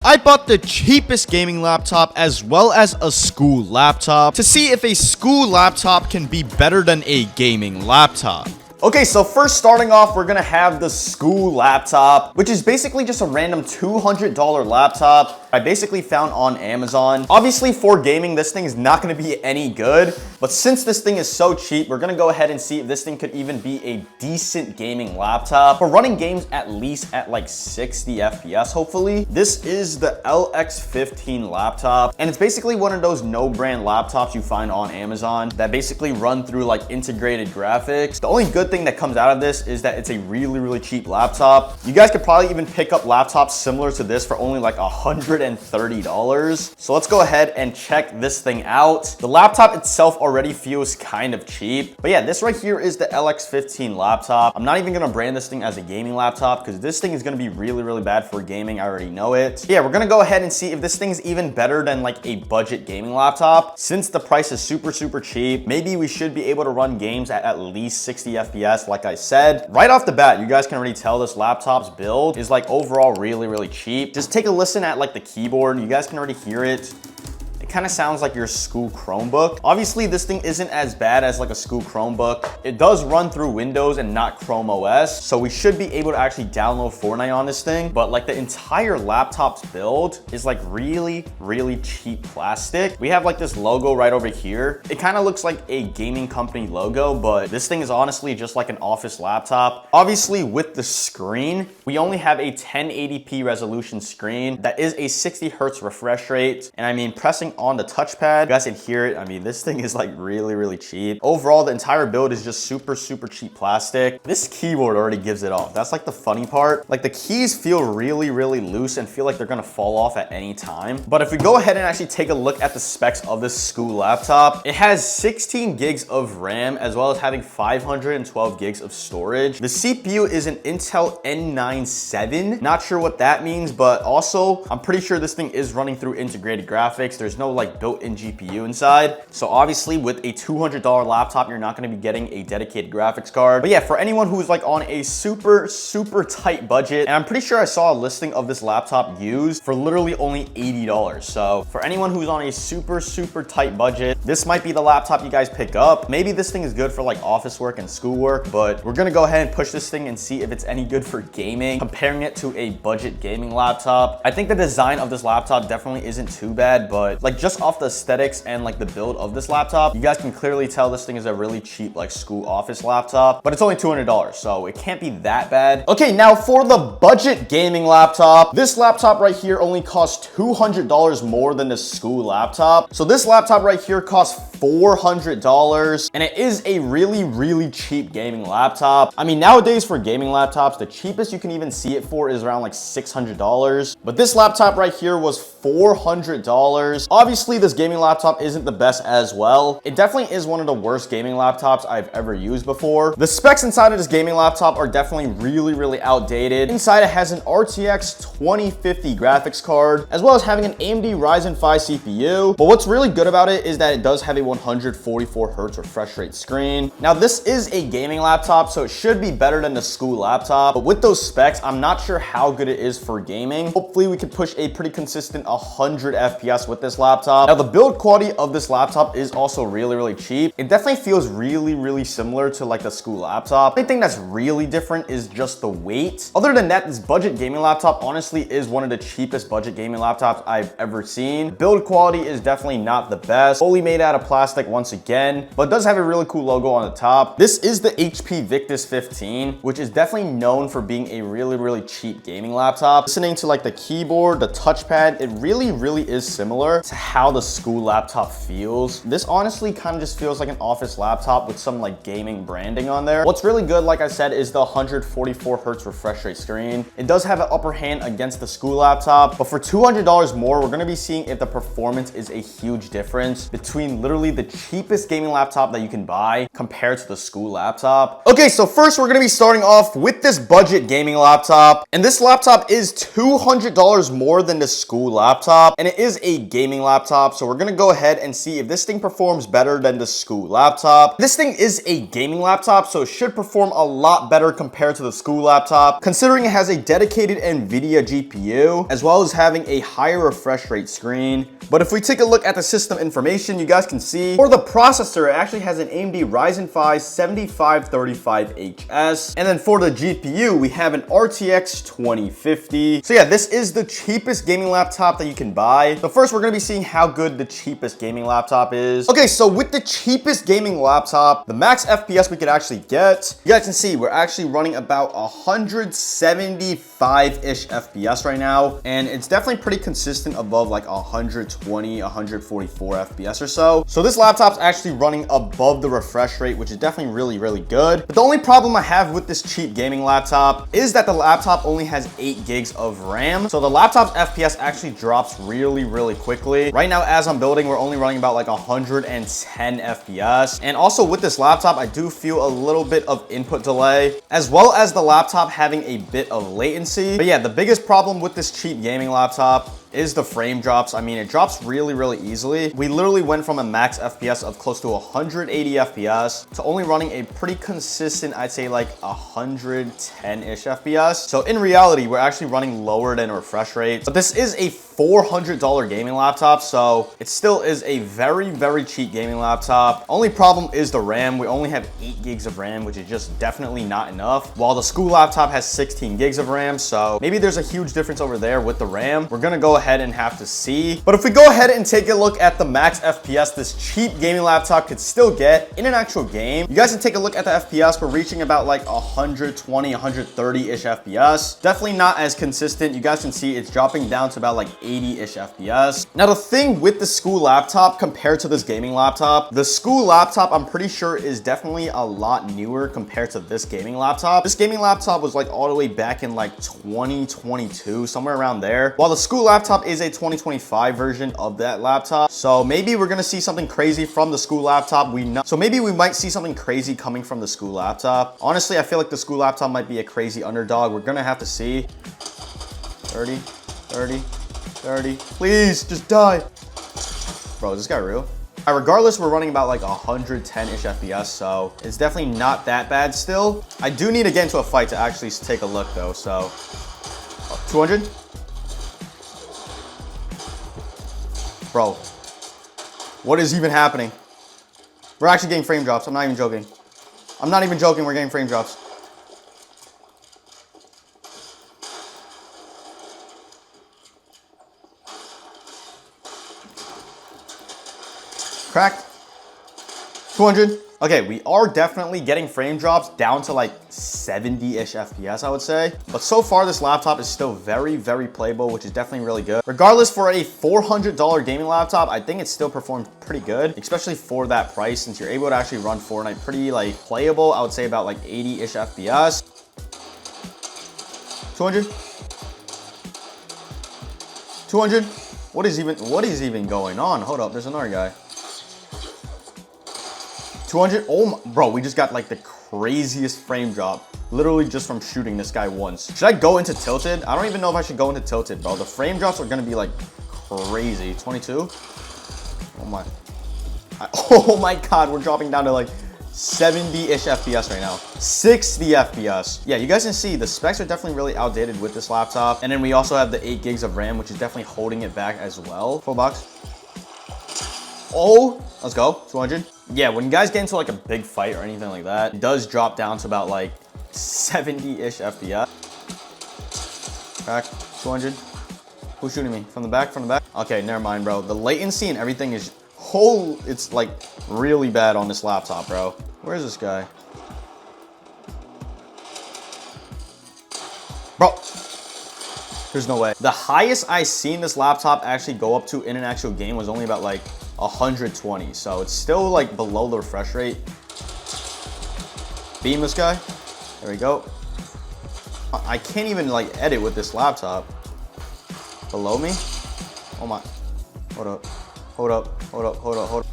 I bought the cheapest gaming laptop as well as a school laptop to see if a school laptop can be better than a gaming laptop. Okay, so first starting off, we're gonna have the school laptop, which is basically just a random $200 laptop I basically found on Amazon. Obviously for gaming, this thing is not gonna be any good, but since this thing is so cheap, we're gonna go ahead and see if this thing could even be a decent gaming laptop. For running games at least at like 60 FPS, hopefully. This is the LX15 laptop, and it's basically one of those no-brand laptops you find on Amazon that basically run through like integrated graphics. The only good thing that comes out of this is that it's a really cheap laptop. You guys could probably even pick up laptops similar to this for only like $130. So let's go ahead and check this thing out. The laptop itself already feels kind of cheap, but yeah, this right here is the LX15 laptop. I'm not even gonna brand this thing as a gaming laptop because this thing is gonna be really bad for gaming. I already know it. Yeah, we're gonna go ahead and see if this thing's even better than like a budget gaming laptop. Since the price is super cheap, maybe we should be able to run games at least 60 FPS. Like I said, right off the bat, you guys can already tell this laptop's build is like overall really cheap. Just take a listen at like the keyboard. You guys can already hear it. It kind of sounds like your school Chromebook. Obviously, this thing isn't as bad as like a school Chromebook. It does run through Windows and not Chrome OS, so we should be able to actually download Fortnite on this thing. But like the entire laptop's build is like really cheap plastic. We have like this logo right over here. It kind of looks like a gaming company logo, but this thing is honestly just like an office laptop. Obviously, with the screen, we only have a 1080p resolution screen that is a 60 hertz refresh rate. And I mean, pressing on the touchpad, you guys can hear it. I mean, this thing is like really cheap. Overall, the entire build is just super cheap plastic. This keyboard already gives it off. That's like the funny part. Like the keys feel really loose and feel like they're gonna fall off at any time. But if we go ahead and actually take a look at the specs of this school laptop, it has 16 gigs of RAM as well as having 512 gigs of storage. The CPU is an Intel N9-7. Not sure what that means, but also I'm pretty sure this thing is running through integrated graphics. There's no like built-in GPU inside. So obviously with a $200 laptop, you're not gonna be getting a dedicated graphics card. But yeah, for anyone who's like on a super tight budget, and I'm pretty sure I saw a listing of this laptop used for literally only $80. So for anyone who's on a super tight budget, this might be the laptop you guys pick up. Maybe this thing is good for like office work and school work, but we're gonna go ahead and push this thing and see if it's any good for gaming, comparing it to a budget gaming laptop. I think the design of this laptop definitely isn't too bad, but like just off the aesthetics and like the build of this laptop, you guys can clearly tell this thing is a really cheap like school office laptop, but it's only $200, so it can't be that bad. Okay, now for the budget gaming laptop, this laptop right here only costs $200 more than the school laptop. So this laptop right here costs $400, and it is a really cheap gaming laptop. I mean, nowadays for gaming laptops, the cheapest you can even see it for is around like $600, but this laptop right here was $400. Obviously, this gaming laptop isn't the best as well. It definitely is one of the worst gaming laptops I've ever used before. The specs inside of this gaming laptop are definitely really outdated. Inside, it has an RTX 2050 graphics card, as well as having an AMD Ryzen 5 CPU. But what's really good about it is that it does have a 144 hertz refresh rate screen. Now, this is a gaming laptop, so it should be better than the school laptop. But with those specs, I'm not sure how good it is for gaming. Hopefully, we can push a pretty consistent 100 FPS with this laptop. Now, the build quality of this laptop is also really cheap. It definitely feels really similar to like the school laptop. The only thing that's really different is just the weight. Other than that, this budget gaming laptop honestly is one of the cheapest budget gaming laptops I've ever seen. Build quality is definitely not the best. Fully made out of plastic once again, but does have a really cool logo on the top. This is the HP Victus 15, which is definitely known for being a really cheap gaming laptop. Listening to like the keyboard, the touchpad, it really is similar to how the school laptop feels. This honestly kind of just feels like an office laptop with some like gaming branding on there. What's really good, like I said, is the 144 hertz refresh rate screen. It does have an upper hand against the school laptop, but for $200 more, we're gonna be seeing if the performance is a huge difference between literally the cheapest gaming laptop that you can buy compared to the school laptop. Okay, so first we're gonna be starting off with this budget gaming laptop, and this laptop is $200 more than the school laptop. laptop, and it is a gaming laptop. So we're gonna go ahead and see if this thing performs better than the school laptop. This thing is a gaming laptop, so it should perform a lot better compared to the school laptop, considering it has a dedicated NVIDIA GPU, as well as having a higher refresh rate screen. But if we take a look at the system information, you guys can see for the processor, it actually has an AMD Ryzen 5 7535HS. And then for the GPU, we have an RTX 2050. So yeah, this is the cheapest gaming laptop that you can buy. So first, we're gonna be seeing how good the cheapest gaming laptop is. Okay, so with the cheapest gaming laptop, the max FPS we could actually get, you guys can see we're actually running about 175-ish FPS right now. And it's definitely pretty consistent above like 120, 144 FPS or so. So this laptop's actually running above the refresh rate, which is definitely really good. But the only problem I have with this cheap gaming laptop is that the laptop only has 8 gigs of RAM. So the laptop's FPS actually drops really quickly. Right now, as I'm building, we're only running about like 110 FPS. And also with this laptop, I do feel a little bit of input delay, as well as the laptop having a bit of latency. But yeah, the biggest problem with this cheap gaming laptop is the frame drops. I mean, it drops really easily. We literally went from a max FPS of close to 180 FPS to only running a pretty consistent, I'd say like 110-ish FPS. So in reality, we're actually running lower than refresh rate. But this is a $400 gaming laptop, so it still is a very cheap gaming laptop. Only problem is the RAM. We only have 8 gigs of RAM, which is just definitely not enough, while the school laptop has 16 gigs of RAM. So maybe there's a huge difference over there with the RAM. We're gonna go ahead and have to see. But if we go ahead and take a look at the max FPS this cheap gaming laptop could still get in an actual game, you guys can take a look at the FPS. We're reaching about like 120, 130-ish FPS. Definitely not as consistent. You guys can see it's dropping down to about like 80-ish FPS. Now, the thing with the school laptop compared to this gaming laptop, the school laptop, I'm pretty sure, is definitely a lot newer compared to this gaming laptop. This gaming laptop was like all the way back in like 2022, somewhere around there, while the school laptop is a 2025 version of that laptop. So maybe we're gonna see something crazy from the school laptop. So maybe we might see something crazy coming from the school laptop. Honestly, I feel like the school laptop might be a crazy underdog. We're gonna have to see. 30, 30, 30. Please, just die. Bro, is this guy real? Regardless, we're running about like 110-ish FPS, so it's definitely not that bad still. I do need to get into a fight to actually take a look though, so. 200? Bro, what is even happening? We're actually getting frame drops. I'm not even joking. I'm not even joking, we're getting frame drops. Cracked. 200. Okay, we are definitely getting frame drops down to like 70-ish FPS, I would say. But so far, this laptop is still very playable, which is definitely really good. Regardless, for a $400 gaming laptop, I think it still performs pretty good, especially for that price, since you're able to actually run Fortnite pretty like playable. I would say about like 80-ish FPS. 200. 200. What is even going on? Hold up, there's another guy. 200. Oh my, bro, we just got like the craziest frame drop, literally just from shooting this guy once. Should I go into tilted? I don't even know if I should go into tilted, bro. The frame drops are gonna be like crazy. 22. Oh my. Oh my God, we're dropping down to like 70-ish FPS right now. 60 FPS. Yeah, you guys can see the specs are definitely really outdated with this laptop. And then we also have the 8 gigs of RAM, which is definitely holding it back as well. Full box. Oh, let's go. 200. Yeah, when you guys get into like a big fight or anything like that, it does drop down to about like 70-ish FPS. Crack. 200. Who's shooting me? From the back? From the back? Okay, never mind, bro. The latency and everything is it's like really bad on this laptop, bro. Where is this guy? Bro, there's no way. The highest I seen this laptop actually go up to in an actual game was only about like 120. So it's still like below the refresh rate. Beam this guy. There we go. I can't even like edit with this laptop. Below me? Oh my. Hold up. Hold up. Hold up. Hold up. Hold up.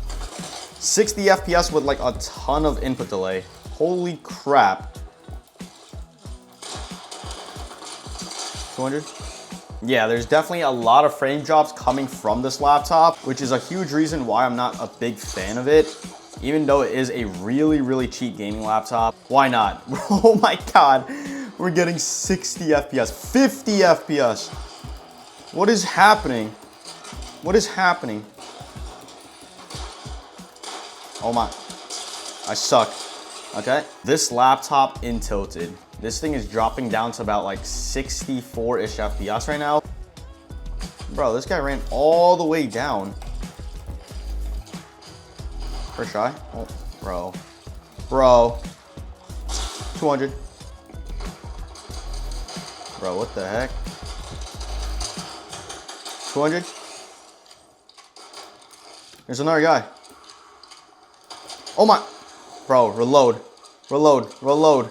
60 FPS with like a ton of input delay. Holy crap. 200. Yeah, there's definitely a lot of frame drops coming from this laptop, which is a huge reason why I'm not a big fan of it. Even though it is a really, really cheap gaming laptop. Why not? Oh my God, we're getting 60 FPS, 50 FPS. What is happening? What is happening? Oh my, I suck, okay? This laptop in tilted. This thing is dropping down to about like 64-ish FPS right now. Bro, this guy ran all the way down. First try. Oh, bro. Bro. 200. Bro, what the heck? 200. There's another guy. Oh my. Bro, reload. Reload. Reload.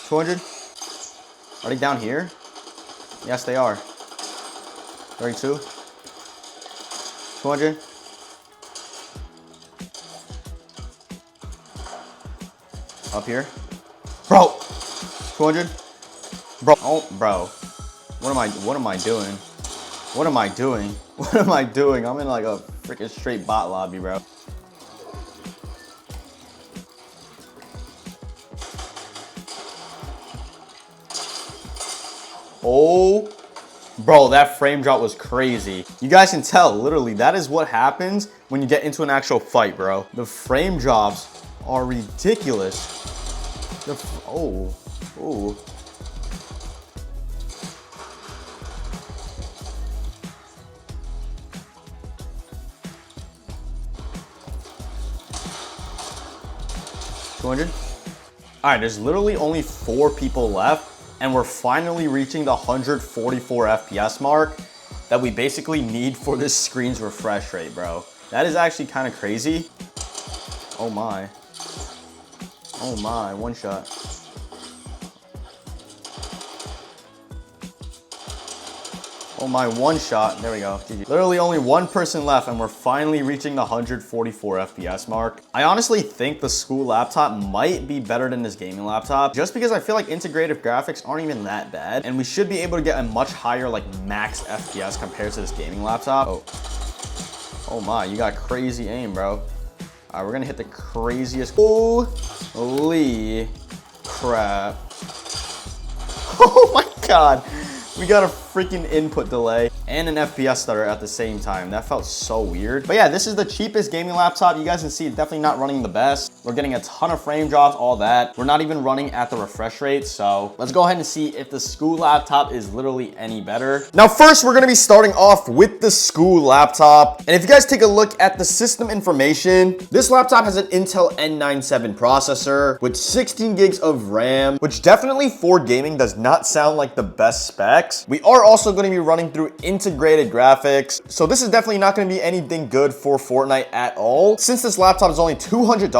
200. Are they down here? Yes, they are. 32. 200. Up here. Bro. 200. Bro. Oh, bro. What am I doing? What am I doing? What am I doing? I'm in like a freaking straight bot lobby, bro. Oh, bro, that frame drop was crazy. You guys can tell, literally, that is what happens when you get into an actual fight, bro. The frame drops are ridiculous. Oh. 200. All right, there's literally only 4 people left, and we're finally reaching the 144 FPS mark that we basically need for this screen's refresh rate, bro. That is actually kind of crazy. Oh my. Oh my, one shot. Oh my, one shot. There we go. GG. Literally only 1 person left and we're finally reaching the 144 FPS mark. I honestly think the school laptop might be better than this gaming laptop just because I feel like integrative graphics aren't even that bad and we should be able to get a much higher like max FPS compared to this gaming laptop. Oh my, you got crazy aim, bro. All right, we're gonna hit the craziest. Holy crap. Oh my God. We got a freaking input delay and an FPS stutter at the same time. That felt so weird. But yeah, this is the cheapest gaming laptop. You guys can see it's definitely not running the best. We're getting a ton of frame drops, all that. We're not even running at the refresh rate. So let's go ahead and see if the school laptop is literally any better. Now, first, we're gonna be starting off with the school laptop. And if you guys take a look at the system information, this laptop has an Intel N97 processor with 16 gigs of RAM, which definitely for gaming does not sound like the best specs. We are also going to be running through integrated graphics. So this is definitely not going to be anything good for Fortnite at all. Since this laptop is only $200,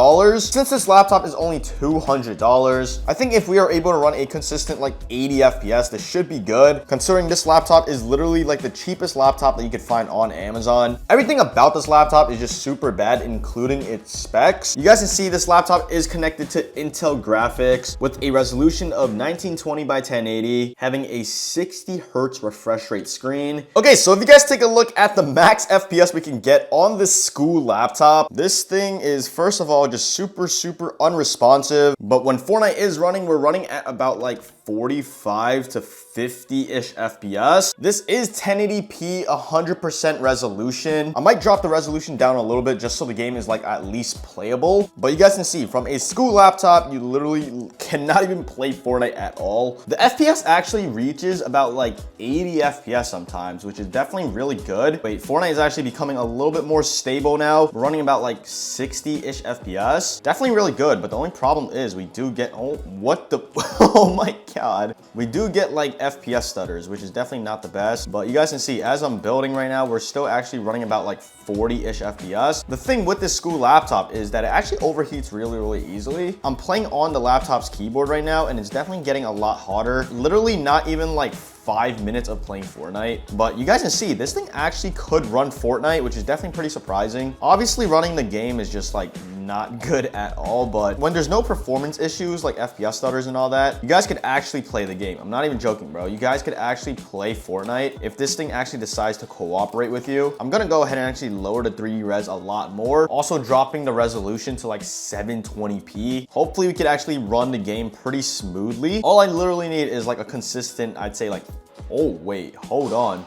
I think if we are able to run a consistent like 80 FPS, this should be good. Considering this laptop is literally like the cheapest laptop that you could find on Amazon. Everything about this laptop is just super bad, including its specs. You guys can see this laptop is connected to Intel graphics with a resolution of 1920 by 1080, having a 60 hertz refresh rate screen. Okay, so if you guys take a look at the max FPS we can get on this school laptop, this thing is first of all just super unresponsive. But when Fortnite is running, we're running at about like 45 to 50-ish FPS. This is 1080p, 100% resolution. I might drop the resolution down a little bit just so the game is like at least playable. But you guys can see from a school laptop, you literally cannot even play Fortnite at all. The FPS actually reaches about like 80 FPS sometimes, which is definitely really good. Wait, Fortnite is actually becoming a little bit more stable now. We're running about like 60-ish FPS. Definitely really good, but the only problem is we do get, oh, what the, oh my God. We do get like FPS stutters, which is definitely not the best. But you guys can see as I'm building right now, we're still actually running about like 40-ish FPS. The thing with this school laptop is that it actually overheats really easily. I'm playing on the laptop's keyboard right now and it's definitely getting a lot hotter. Literally not even like 5 minutes of playing Fortnite. But you guys can see this thing actually could run Fortnite, which is definitely pretty surprising. Obviously running the game is just like not good at all. But when there's no performance issues like FPS stutters and all that, you guys could actually play the game. I'm not even joking, bro. You guys could actually play Fortnite if this thing actually decides to cooperate with you. I'm gonna go ahead and actually lower the 3D res a lot more. Also dropping the resolution to like 720p. Hopefully we could actually run the game pretty smoothly. All I literally need is like a consistent, I'd say like, oh wait, hold on.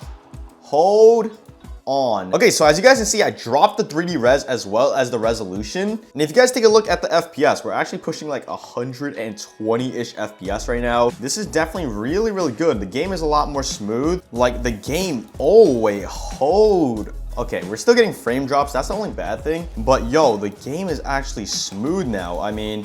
Okay, so as you guys can see, I dropped the 3D res as well as the resolution. And if you guys take a look at the FPS, we're actually pushing like 120-ish FPS right now. This is definitely really, really good. The game is a lot more smooth. Like the game, oh wait, okay, we're still getting frame drops. That's the only bad thing. But yo, the game is actually smooth now. I mean,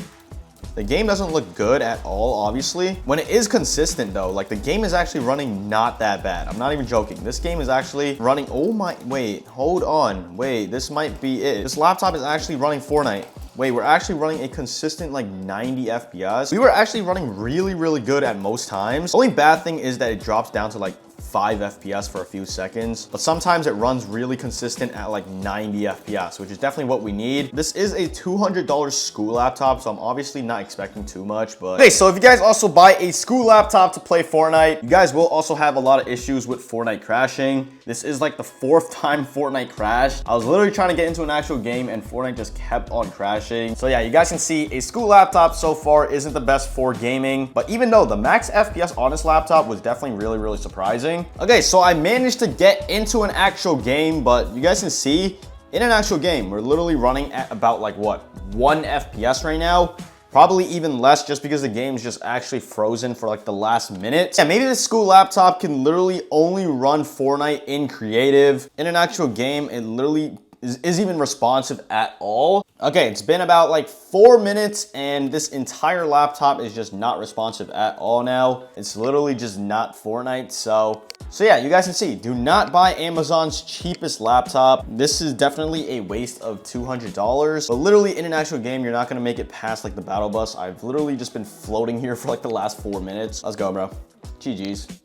the game doesn't look good at all, obviously. When it is consistent though, like the game is actually running not that bad. I'm not even joking. This game is actually running, oh my, wait, hold on. Wait, this might be it. This laptop is actually running Fortnite. Wait, we're actually running a consistent like 90 FPS. We were actually running really, really good at most times. The only bad thing is that it drops down to like 5 FPS for a few seconds, but sometimes it runs really consistent at like 90 FPS, which is definitely what we need. This is a $200 school laptop, so I'm obviously not expecting too much, but okay, so if you guys also buy a school laptop to play Fortnite, you guys will also have a lot of issues with Fortnite crashing. This is like the 4th time Fortnite crashed. I was literally trying to get into an actual game and Fortnite just kept on crashing. So yeah, you guys can see a school laptop so far isn't the best for gaming, but even though the max FPS on this laptop was definitely really, really surprising. Okay, so I managed to get into an actual game, but you guys can see in an actual game, we're literally running at about like what, 1 FPS right now. Probably even less just because the game's just actually frozen for like the last minute. Yeah, maybe this school laptop can literally only run Fortnite in creative. In an actual game, it literally is even responsive at all. Okay, it's been about like 4 minutes and this entire laptop is just not responsive at all now. It's literally just not Fortnite, so yeah, you guys can see, do not buy Amazon's cheapest laptop. This is definitely a waste of $200, but literally in an actual game, you're not gonna make it past like the battle bus. I've literally just been floating here for like the last 4 minutes. Let's go, bro. GG's.